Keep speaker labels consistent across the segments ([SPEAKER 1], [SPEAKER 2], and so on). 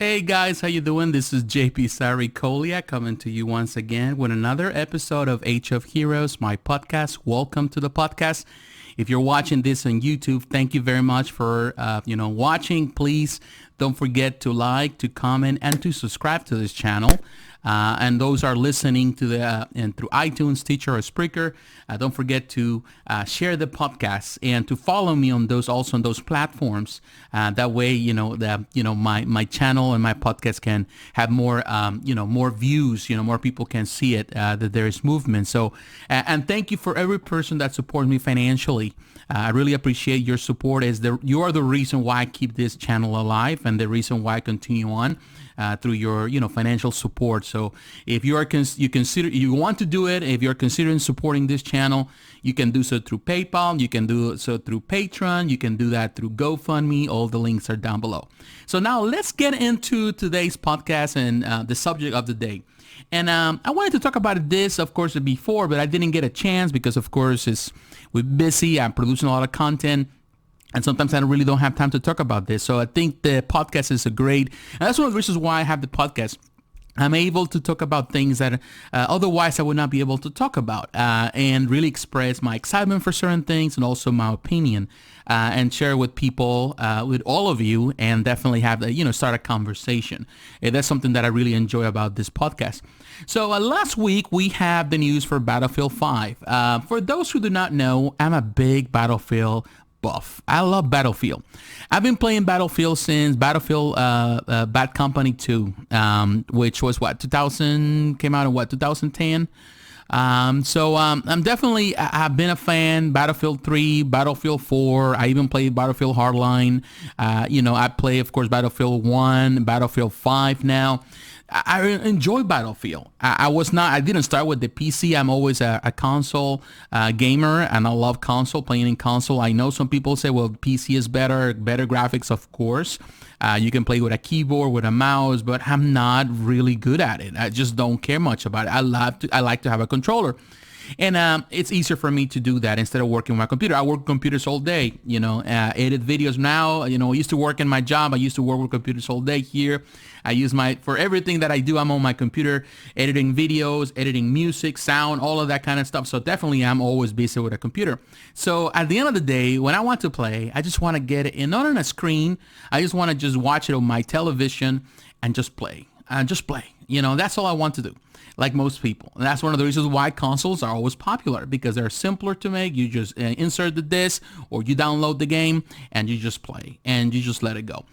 [SPEAKER 1] Hey guys, how you doing? This is JP Sarikolia coming to you once again with another episode of Age of Heroes, my podcast. Welcome to the podcast. If you're watching this on YouTube, thank you very much for watching. Please don't forget to like, to comment, and to subscribe to this channel. And those are listening to the and through iTunes, Stitcher, or Spreaker. Don't forget to share the podcast and to follow me on those platforms. That way, my channel and my podcast can have more more views. More people can see it. That there is movement. So and thank you for every person that supports me financially. I really appreciate your support. You are the reason why I keep this channel alive and the reason why I continue on. Through your financial support. So if you want to do it, if you're considering supporting this channel, you can do so through PayPal, you can do so through Patreon, you can do that through GoFundMe. All the links are down below. So now let's get into today's podcast and the subject of the day. And I wanted to talk about this, of course, before, but I didn't get a chance because, of course, we're busy. I'm producing a lot of content. And sometimes I really don't have time to talk about this. So I think the podcast is and that's one of the reasons why I have the podcast. I'm able to talk about things that otherwise I would not be able to talk about and really express my excitement for certain things and also my opinion and share with people, with all of you, and definitely have, start a conversation. That's something that I really enjoy about this podcast. So last week we have the news for Battlefield 5. For those who do not know, I'm a big Battlefield buff. I love Battlefield. I've been playing Battlefield since Battlefield Bad Company 2, which was 2000, came out in 2010. I'm definitely, I've been a fan. Battlefield 3, Battlefield 4. I even played Battlefield Hardline. I play, of course, Battlefield 1, Battlefield 5 now. I enjoy Battlefield. I didn't start with the PC. I'm always a console gamer, and I love playing in console. I know some people say, well, PC is better graphics, of course. You can play with a keyboard, with a mouse, but I'm not really good at it. I just don't care much about it. I like to have a controller. And it's easier for me to do that instead of working with my computer. I work with computers all day, edit videos now. I used to work in my job. I used to work with computers all day here. I use for everything that I do, I'm on my computer, editing videos, editing music, sound, all of that kind of stuff. So definitely I'm always busy with a computer. So at the end of the day, when I want to play, I just want to get it in, not on a screen. I just want to just watch it on my television and just play. That's all I want to do. Like most people. And that's one of the reasons why consoles are always popular, because they're simpler to make. You just insert the disc or you download the game and you just play and you just let it go.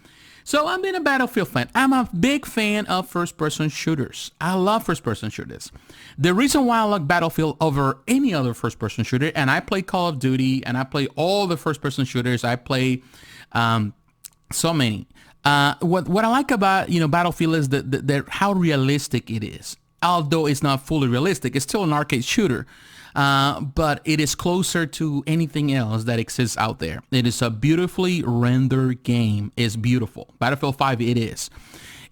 [SPEAKER 1] So I'm been a Battlefield fan. I'm a big fan of first-person shooters. I love first-person shooters. The reason why I like Battlefield over any other first-person shooter, and I play Call of Duty and I play all the first-person shooters. I play so many. What I like about Battlefield is how realistic it is. Although it's not fully realistic, it's still an arcade shooter, but it is closer to anything else that exists out there. It is a beautifully rendered game. It's beautiful. Battlefield 5, it is.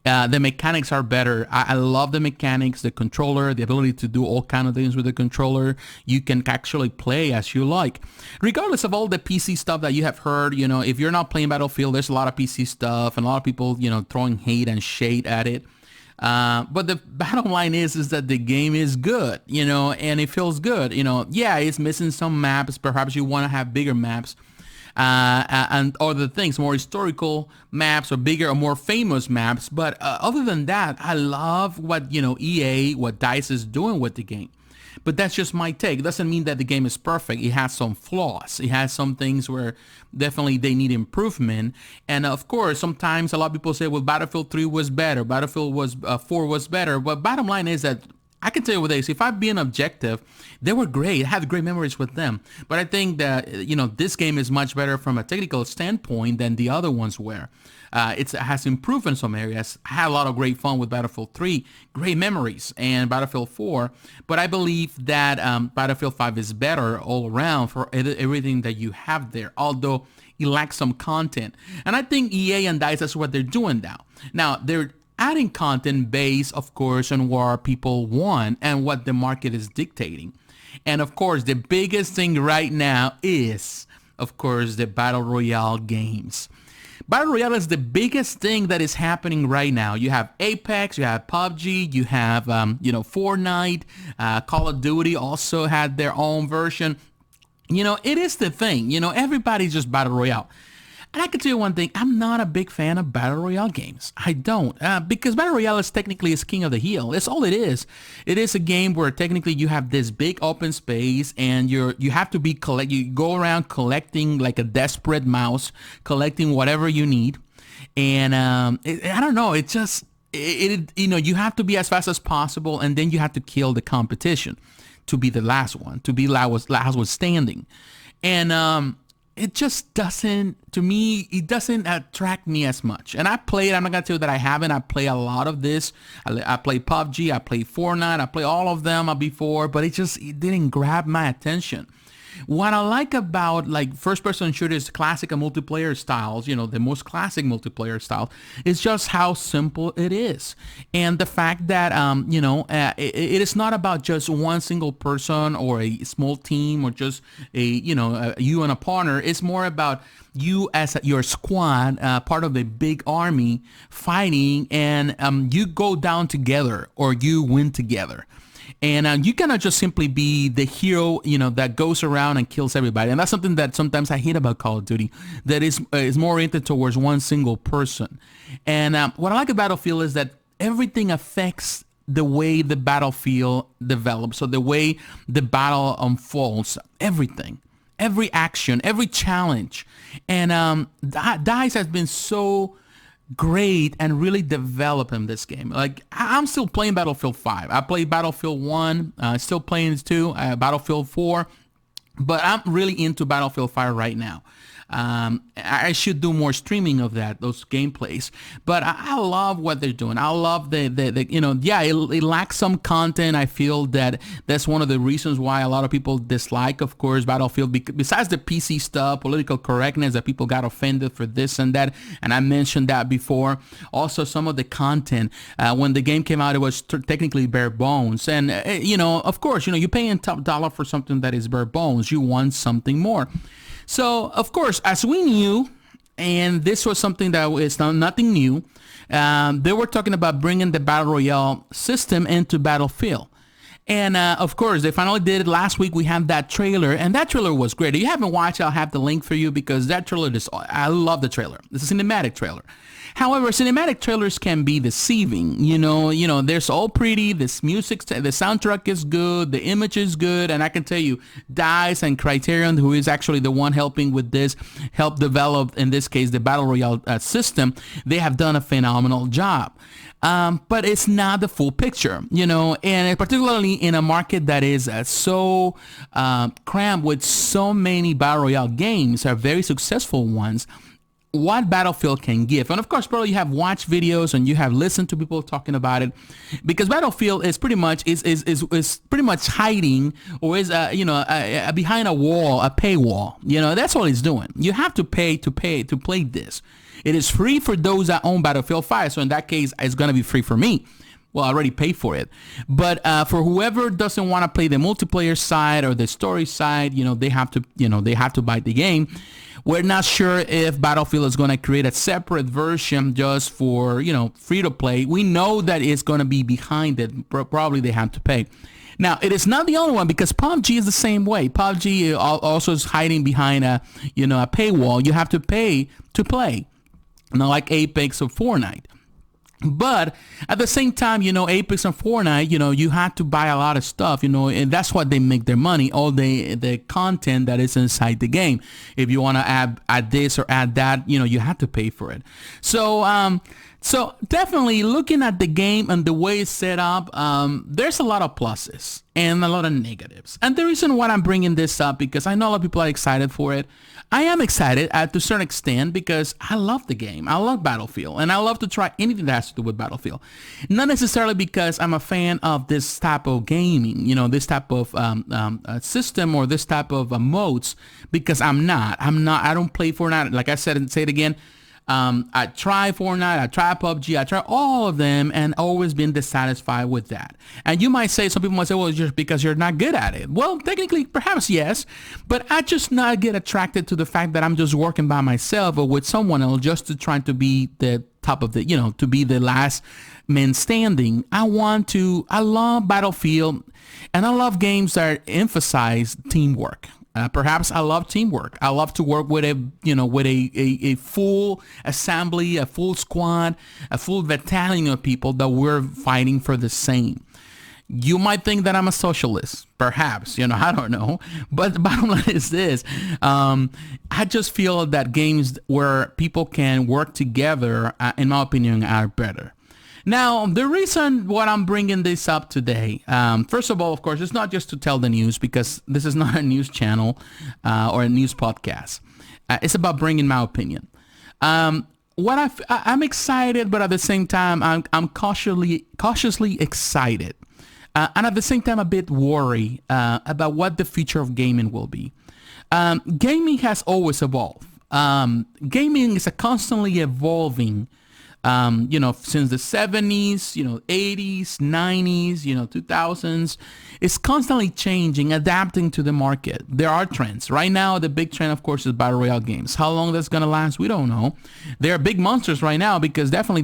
[SPEAKER 1] The mechanics are better. I love the mechanics, the controller, the ability to do all kind of things with the controller. You can actually play as you like. Regardless of all the PC stuff that you have heard, if you're not playing Battlefield, there's a lot of PC stuff and a lot of people, throwing hate and shade at it. But the bottom line is that the game is good, and it feels good. Yeah, it's missing some maps. Perhaps you want to have bigger maps, and other things, more historical maps or bigger or more famous maps. But other than that, I love what, what DICE is doing with the game. But that's just my take. It doesn't mean that the game is perfect. It has some flaws. It has some things where definitely they need improvement. And of course, sometimes a lot of people say, well, Battlefield 3 was better. Battlefield 4 was better. But bottom line is that I can tell you with this, if I'm being objective, they were great. I had great memories with them. But I think that, this game is much better from a technical standpoint than the other ones were. It has improved in some areas. I had a lot of great fun with Battlefield 3, great memories, and Battlefield 4. But I believe that Battlefield 5 is better all around for everything that you have there, although it lacks some content. And I think EA and DICE, that's what they're doing now. Now, they're adding content based, of course, on what people want and what the market is dictating. And of course, the biggest thing right now is, of course, the Battle Royale games. Battle Royale is the biggest thing that is happening right now. You have Apex, you have PUBG, you have, Fortnite, Call of Duty also had their own version. It is the thing. Everybody's just Battle Royale. And I can tell you one thing, I'm not a big fan of Battle Royale games. I don't, because Battle Royale is technically is king of the hill. That's all it is. It is a game where technically you have this big open space and you have to you go around collecting like a desperate mouse, collecting whatever you need. And I don't know, it just, you have to be as fast as possible, and then you have to kill the competition to be the last one, to be last one standing. And it just doesn't, to me, it doesn't attract me as much. And I'm not gonna tell you that I haven't. I play a lot of this. I play PUBG, I play Fortnite, I play all of them before, but it didn't grab my attention. What I like about like first-person shooters, classic and multiplayer styles, the most classic multiplayer style, is just how simple it is, and the fact that it is not about just one single person or a small team or just you and a partner. It's more about you as your squad, part of a big army fighting, and you go down together or you win together. And you cannot just simply be the hero, that goes around and kills everybody. And that's something that sometimes I hate about Call of Duty, that is more oriented towards one single person. And what I like about Battlefield is that everything affects the way the battlefield develops, so the way the battle unfolds, everything. Every action, every challenge. And DICE has been so great and really develop in this game. Like, I'm still playing Battlefield 5. I played Battlefield 1, still playing 2, Battlefield 4, but I'm really into Battlefield 5 right now. I should do more streaming of those gameplays, but I love what they're doing. I love it lacks some content. I feel that that's one of the reasons why a lot of people dislike, of course, Battlefield, besides the PC stuff, political correctness, that people got offended for this and that, and I mentioned that before. Also, some of the content, when the game came out, it was technically bare bones, and of course, you're paying top dollar for something that is bare bones. You want something more. So, of course, as we knew, and this was something that is nothing new, they were talking about bringing the Battle Royale system into Battlefield. And, of course, they finally did it last week. We had that trailer, and that trailer was great. If you haven't watched it, I'll have the link for you, because that trailer, I love the trailer. It's a cinematic trailer. However, cinematic trailers can be deceiving. They're all pretty. This music, the soundtrack is good. The image is good. And I can tell you, DICE and Criterion, who is actually the one helping with this, help develop, in this case, the Battle Royale system. They have done a phenomenal job. But it's not the full picture, and particularly in a market that is so crammed with so many Battle Royale games, are very successful ones, what Battlefield can give. And of course, probably you have watched videos and you have listened to people talking about it, because Battlefield is pretty much is pretty much hiding, or is behind a wall, a paywall. That's what it's doing. You have to pay to play this. It is free for those that own Battlefield 5. So in that case, it's going to be free for me. Well, I already paid for it. But for whoever doesn't want to play the multiplayer side or the story side, they have to buy the game. We're not sure if Battlefield is going to create a separate version just for, free to play. We know that it's going to be behind it. Probably they have to pay. Now, it is not the only one, because PUBG is the same way. PUBG also is hiding behind a paywall. You have to pay to play. Not like Apex or Fortnite. But at the same time, Apex and Fortnite, you have to buy a lot of stuff, and that's what they make their money, all the content that is inside the game. If you want to add this or add that, you have to pay for it. So definitely looking at the game and the way it's set up, there's a lot of pluses and a lot of negatives. And the reason why I'm bringing this up, because I know a lot of people are excited for it. I am excited to a certain extent, because I love the game. I love Battlefield, and I love to try anything that has to do with Battlefield. Not necessarily because I'm a fan of this type of gaming, this type of system or this type of modes, because I'm not. I don't play Fortnite. Like I said, and say it again, I try Fortnite, I try PUBG, I try all of them, and always been dissatisfied with that. And you might say, some people might say, well, it's just because you're not good at it. Well, technically, perhaps yes, but I just not get attracted to the fact that I'm just working by myself or with someone else just to try to be the top of the, to be the last man standing. I love Battlefield, and I love games that emphasize teamwork. Perhaps I love teamwork. I love to work with a full assembly, a full squad, a full battalion of people that we're fighting for the same. You might think that I'm a socialist, perhaps, I don't know. But the bottom line is this. I just feel that games where people can work together, in my opinion, are better. Now, the reason why I'm bringing this up today, first of all, of course, it's not just to tell the news, because this is not a news channel or a news podcast. It's about bringing my opinion. I'm excited, but at the same time, I'm cautiously excited. And at the same time, a bit worried about what the future of gaming will be. Gaming has always evolved. Gaming is a constantly evolving since the 70s, 80s, 90s, 2000s. It's constantly changing, adapting to the market. There are trends. Right now, the big trend, of course, is Battle Royale games. How long that's going to last, we don't know. They are big monsters right now, because definitely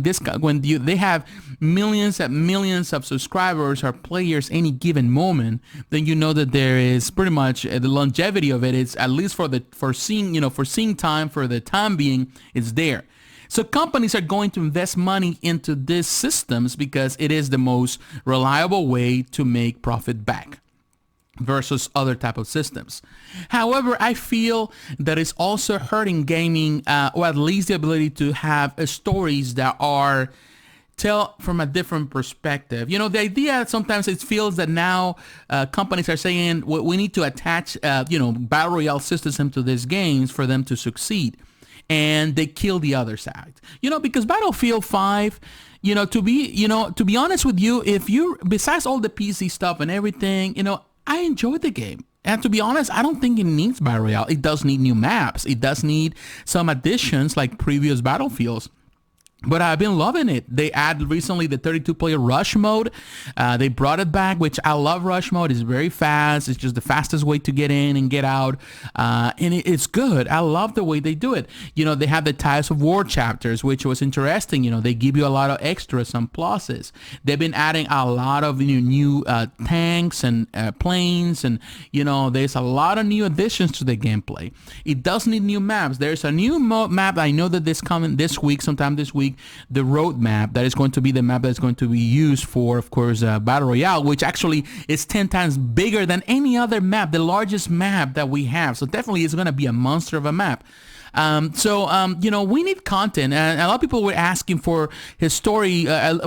[SPEAKER 1] they have millions and millions of subscribers or players any given moment, then you know that there is pretty much the longevity of it. It's at least for seeing time, for the time being, it's there. So companies are going to invest money into these systems because it is the most reliable way to make profit back versus other type of systems. However, I feel that it's also hurting gaming, or at least the ability to have stories that are tell from a different perspective. The idea sometimes it feels that now companies are saying we need to attach, Battle Royale systems to these games for them to succeed. And they kill the other side, because Battlefield 5, to be honest with you, besides all the PC stuff and everything, I enjoyed the game. And to be honest, I don't think it needs Battle Royale. It does need new maps. It does need some additions like previous Battlefields. But I've been loving it. They added recently the 32-player rush mode. They brought it back, which I love. Rush mode. It's very fast. It's just the fastest way to get in and get out. And it's good. I love the way they do it. They have the Tides of War chapters, which was interesting. They give you a lot of extras, some pluses. They've been adding a lot of new tanks and planes. And, there's a lot of new additions to the gameplay. It does need new maps. There's a new map. I know that this coming sometime this week. The road map that is going to be the map that's going to be used for, of course, Battle Royale, which actually is 10 times bigger than any other map, the largest map that we have. So definitely it's going to be a monster of a map. We need content, and a lot of people were asking for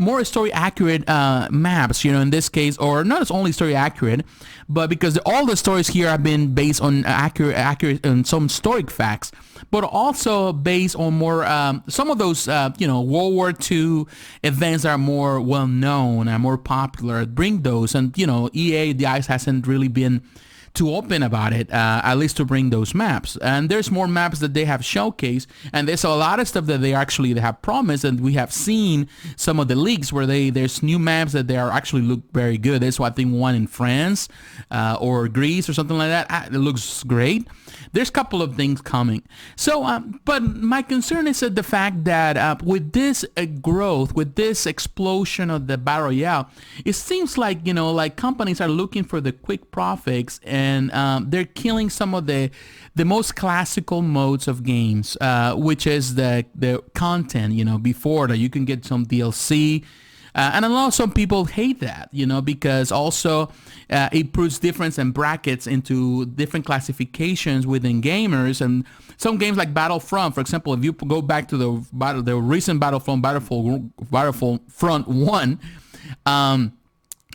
[SPEAKER 1] more story accurate maps, in this case, or not as only story accurate, but because all the stories here have been based on accurate and some historic facts, but also based on more some of those World War II events that are more well known and more popular. Bring those, and EA, the ICE hasn't really been too open about it, at least to bring those maps. And there's more maps that they have showcased, and there's a lot of stuff that they have promised, and we have seen some of the leaks where there's new maps that they are actually look very good. There's I think one in France or Greece or something like that. It looks great. There's a couple of things coming. So, but my concern is the fact that with this growth, with this explosion of the Battle Royale, it seems like, companies are looking for the quick profits, and they're killing some of the most classical modes of games, which is the content, before that you can get some DLC. And a lot of some people hate that, because also it puts difference and brackets into different classifications within gamers. And some games like Battlefront, for example, if you go back to the recent Battlefront 1,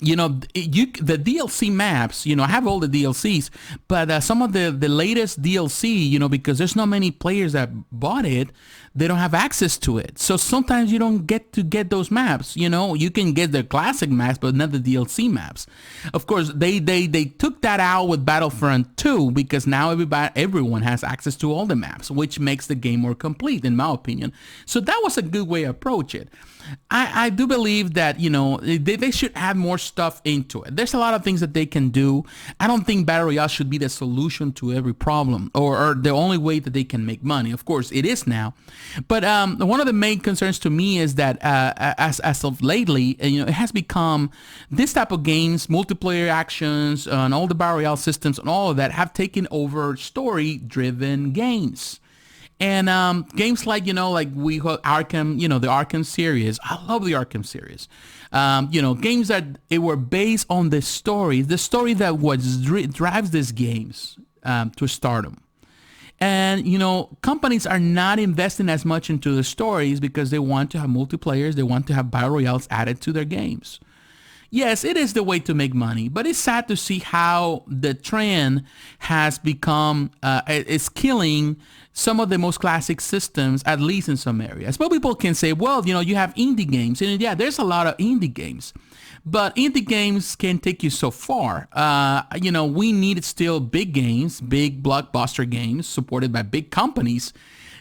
[SPEAKER 1] the DLC maps, I have all the DLCs, but some of the latest DLC, because there's not many players that bought it, they don't have access to it. So sometimes you don't get to get those maps. You can get the classic maps, but not the DLC maps. Of course, they took that out with Battlefront 2 because now everyone has access to all the maps, which makes the game more complete, in my opinion. So that was a good way to approach it. I do believe that, they should add more stuff into it. There's a lot of things that they can do. I don't think Battle Royale should be the solution to every problem or the only way that they can make money. Of course, it is now. But one of the main concerns to me is that as of lately, it has become this type of games, multiplayer actions, and all the Battle Royale systems and all of that have taken over story-driven games. And games like, like we call Arkham, the Arkham series. I love the Arkham series. Games that it were based on the story that drives these games to stardom. And, companies are not investing as much into the stories because they want to have multiplayers. They want to have Battle Royales added to their games. Yes, it is the way to make money, but it's sad to see how the trend has become, it's killing some of the most classic systems, at least in some areas. But people can say, well, you have indie games. And yeah, there's a lot of indie games. But indie games can take you so far. We need still big games, big blockbuster games supported by big companies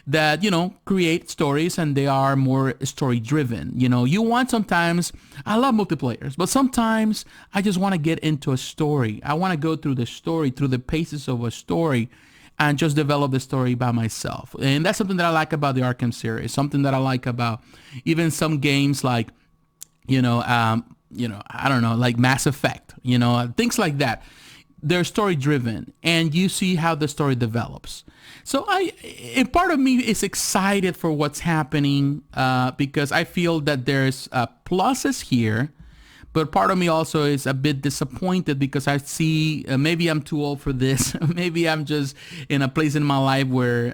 [SPEAKER 1] that, create stories and they are more story driven. You want sometimes, I love multiplayers, but sometimes I just want to get into a story. I want to go through the story, through the paces of a story and just develop the story by myself. And that's something that I like about the Arkham series, something that I like about even some games like, I don't know, like Mass Effect, things like that. They're story driven and you see how the story develops. So part of me is excited for what's happening because I feel that there's pluses here, but part of me also is a bit disappointed because I see maybe I'm too old for this. Maybe I'm just in a place in my life where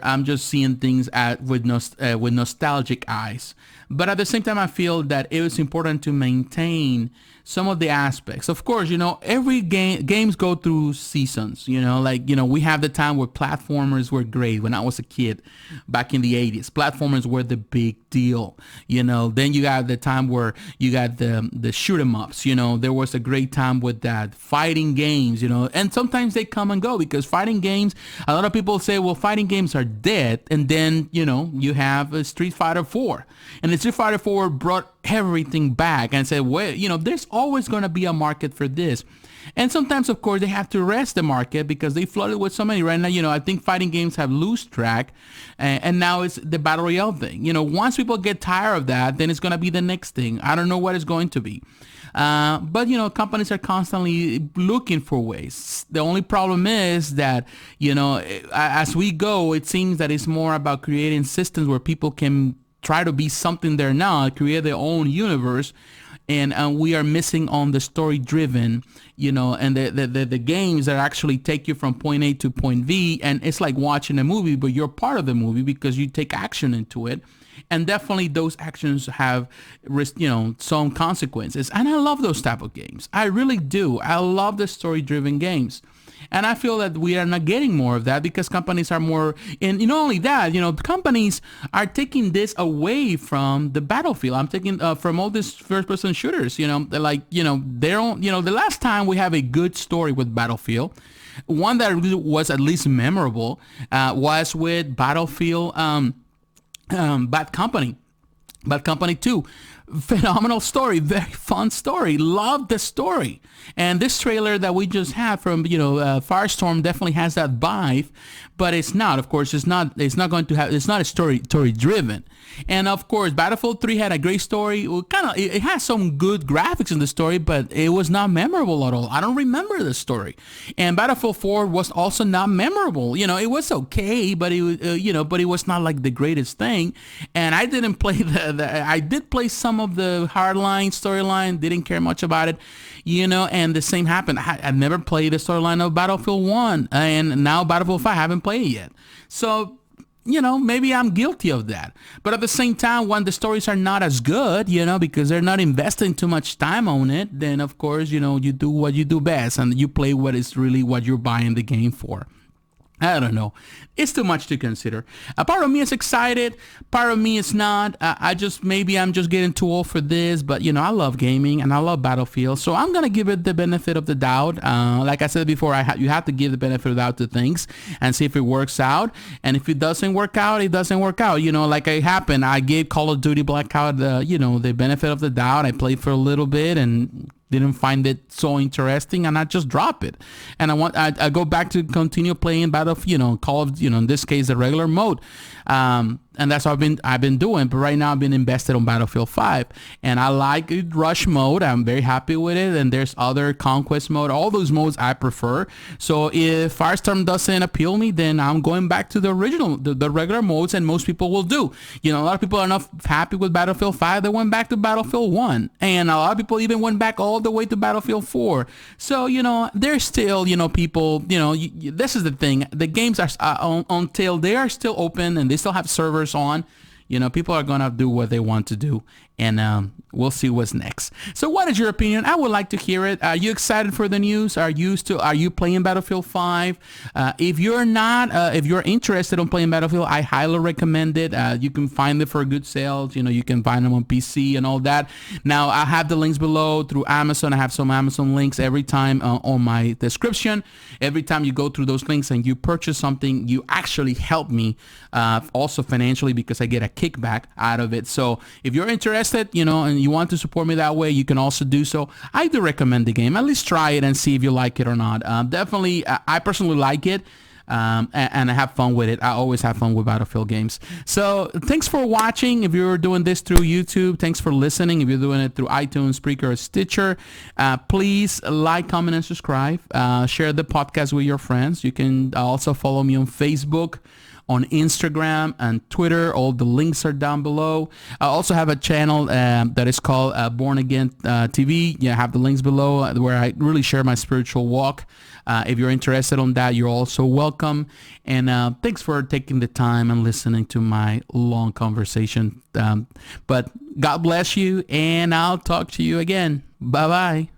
[SPEAKER 1] I'm just seeing things with nostalgic eyes. But at the same time, I feel that it was important to maintain some of the aspects. Of course, every games go through seasons, we have the time where platformers were great. When I was a kid back in the 80s, platformers were the big deal, then you got the time where you got the shoot 'em ups, there was a great time with that fighting games, and sometimes they come and go because fighting games, a lot of people say, well, fighting games are dead. And then, you have a Street Fighter 4 and the Street Fighter 4 brought everything back and said, well, there's always going to be a market for this. And sometimes, of course, they have to rest the market because they flooded with so many. Right now, I think fighting games have lost track. And now it's the Battle Royale thing. Once people get tired of that, then it's going to be the next thing. I don't know what it's going to be. But, companies are constantly looking for ways. The only problem is that, as we go, it seems that it's more about creating systems where people can try to be something they're not, create their own universe. And we are missing on the story driven, and the games that actually take you from point A to point B. And it's like watching a movie, but you're part of the movie because you take action into it. And definitely those actions have, some consequences. And I love those type of games. I really do. I love the story driven games. And I feel that we are not getting more of that because companies are more, and not only that, companies are taking this away from the battlefield. I'm taking from all these first-person shooters, they're like, they don't, the last time we have a good story with Battlefield, one that was at least memorable, was with Battlefield, Bad Company 2. Phenomenal story, very fun story. Love the story. And this trailer that we just had from Firestorm definitely has that vibe, but it's not. Of course, it's not going to have. It's not a story driven. And of course, Battlefield 3 had a great story. It has some good graphics in the story, but it was not memorable at all. I don't remember the story. And Battlefield 4 was also not memorable. It was okay, but it was but it was not like the greatest thing. And I didn't play I did play some of the hardline storyline. Didn't care much about it. And the same happened. I've never played the storyline of Battlefield 1, and now Battlefield 5, I haven't played it yet. So maybe I'm guilty of that. But at the same time, when the stories are not as good, because they're not investing too much time on it, then of course, you do what you do best and you play what is really what you're buying the game for. I don't know. It's too much to consider. A part of me is excited. Part of me is not. Maybe I'm just getting too old for this. But, I love gaming and I love Battlefield. So I'm going to give it the benefit of the doubt. Like I said before, you have to give the benefit of the doubt to things and see if it works out. And if it doesn't work out, it doesn't work out. Like it happened. I gave Call of Duty Blackout the benefit of the doubt. I played for a little bit and didn't find it so interesting, and I just drop it. And I go back to continue playing Battlefield, Call of, in this case, the regular mode. And that's what I've been doing. But right now I've been invested on Battlefield 5, and I like it, Rush mode. I'm very happy with it. And there's other Conquest mode. All those modes I prefer. So if Firestorm doesn't appeal me, then I'm going back to the original, the regular modes, and most people will do. A lot of people are not happy with Battlefield 5. They went back to Battlefield 1, and a lot of people even went back all the way to Battlefield 4. So there's still people. This is the thing. The games are until they are still open and they still have servers on, people are gonna do what they want to do, and we'll see what's next. So what is your opinion? I would like to hear it. Are you excited for the news? Are you playing Battlefield 5? If you're not, if you're interested in playing Battlefield, I highly recommend it. You can find it for good sales. You can find them on PC and all that. Now I have the links below through Amazon. I have some Amazon links every time on my description. Every time you go through those links and you purchase something, you actually help me also financially, because I get a kickback out of it. So if you're interested, and you want to support me that way, you can also do so. I do recommend the game. At least try it and see if you like it or not. Definitely, I personally like it. And I have fun with it. I always have fun with Battlefield games. So thanks for watching. If you're doing this through YouTube, thanks for listening. If you're doing it through iTunes, Spreaker, or Stitcher, please like, comment, and subscribe. Share the podcast with your friends. You can also follow me on Facebook, on Instagram and Twitter. All the links are down below. I also have a channel that is called Born Again TV. I have the links below where I really share my spiritual walk. If you're interested on that, you're also welcome. And thanks for taking the time and listening to my long conversation. But God bless you, and I'll talk to you again. Bye-bye.